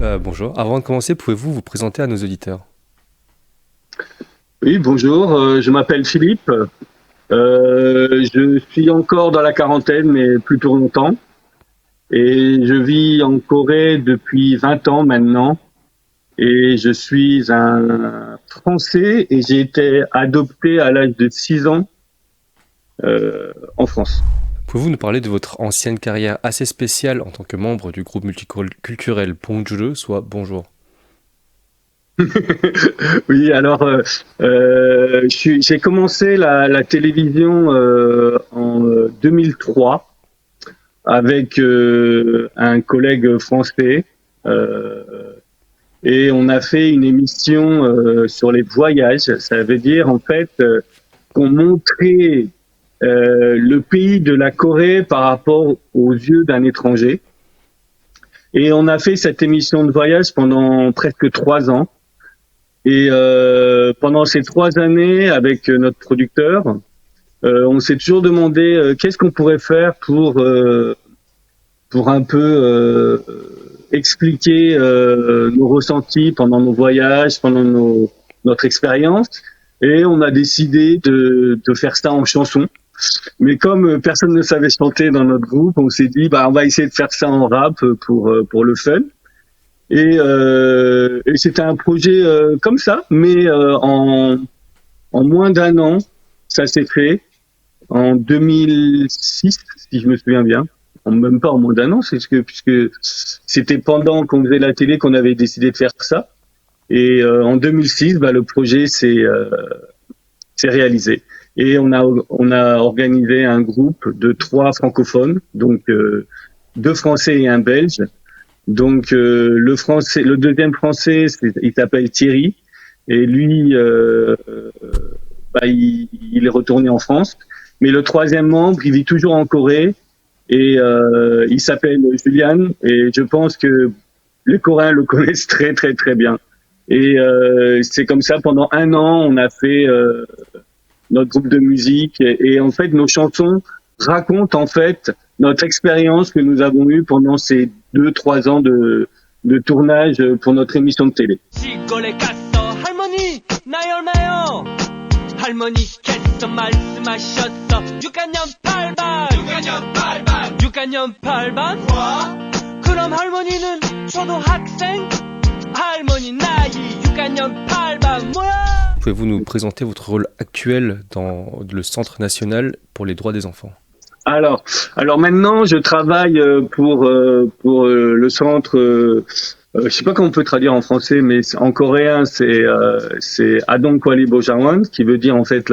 Bonjour. Avant de commencer, pouvez-vous vous présenter à nos auditeurs? Oui, bonjour, je m'appelle Philippe. Je suis encore dans la quarantaine, mais plutôt longtemps. Et je vis en Corée depuis 20 ans maintenant. Et je suis un Français et j'ai été adopté à l'âge de 6 ans en France. Pouvez-vous nous parler de votre ancienne carrière assez spéciale en tant que membre du groupe multiculturel Bonjour, soit Bonjour? Oui, alors j'ai commencé la télévision en 2003 avec un collègue français. Euh, et on a fait une émission sur les voyages. Ça veut dire en fait qu'on montrait le pays de la Corée par rapport aux yeux d'un étranger. Et on a fait cette émission de voyage pendant presque 3 ans. Et pendant ces 3 années, avec notre producteur, on s'est toujours demandé qu'est-ce qu'on pourrait faire pour un peu expliquer nos ressentis pendant nos voyages, pendant notre expérience. Et on a décidé de faire ça en chanson. Mais comme personne ne savait chanter dans notre groupe, on s'est dit, bah, on va essayer de faire ça en rap pour le fun. Et c'était un projet comme ça, mais en moins d'un an, ça s'est fait. En 2006, si je me souviens bien. Même pas en moins d'un an, puisque c'était pendant qu'on faisait la télé qu'on avait décidé de faire ça. Et en 2006, bah, le projet s'est réalisé. Et on a organisé un groupe de 3 francophones, donc 2 Français et un Belge. Donc le deuxième Français, il s'appelle Thierry, et lui, bah, il est retourné en France. Mais le troisième membre, il vit toujours en Corée et il s'appelle Julian. Et je pense que les Coréens le connaissent très très très bien. Et c'est comme ça pendant un an, on a fait notre groupe de musique et en fait nos chansons racontent en fait notre expérience que nous avons eue pendant ces 2, 3 ans de tournage pour notre émission de télé. 시골에 갔어 할머니 나이 얼마요 할머니께서 말씀하셨어 6학년 8반 6학년 8반 그럼 할머니는 초등학생 할머니 나이 6학년 8반 뭐야 Pouvez-vous nous présenter votre rôle actuel dans le Centre national pour les droits des enfants? Alors maintenant, je travaille pour le centre. Je sais pas comment on peut traduire en français, mais en coréen, c'est Adong Kwali Bojawan, qui veut dire en fait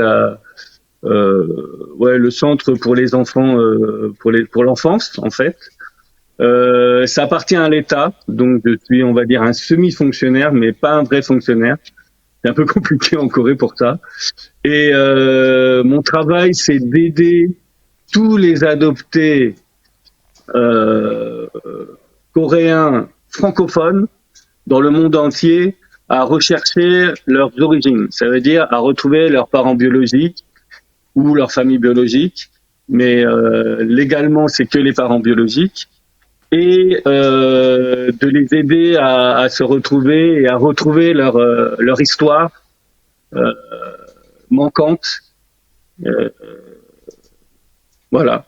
le centre pour les enfants, pour l'enfance en fait. Ça appartient à l'État, donc je suis, on va dire, un semi-fonctionnaire, mais pas un vrai fonctionnaire. C'est un peu compliqué en Corée pour ça. Et mon travail, c'est d'aider tous les adoptés coréens francophones dans le monde entier à rechercher leurs origines. Ça veut dire à retrouver leurs parents biologiques ou leur famille biologique, mais légalement, c'est que les parents biologiques, et de les aider à se retrouver et à retrouver leur histoire manquante. Voilà.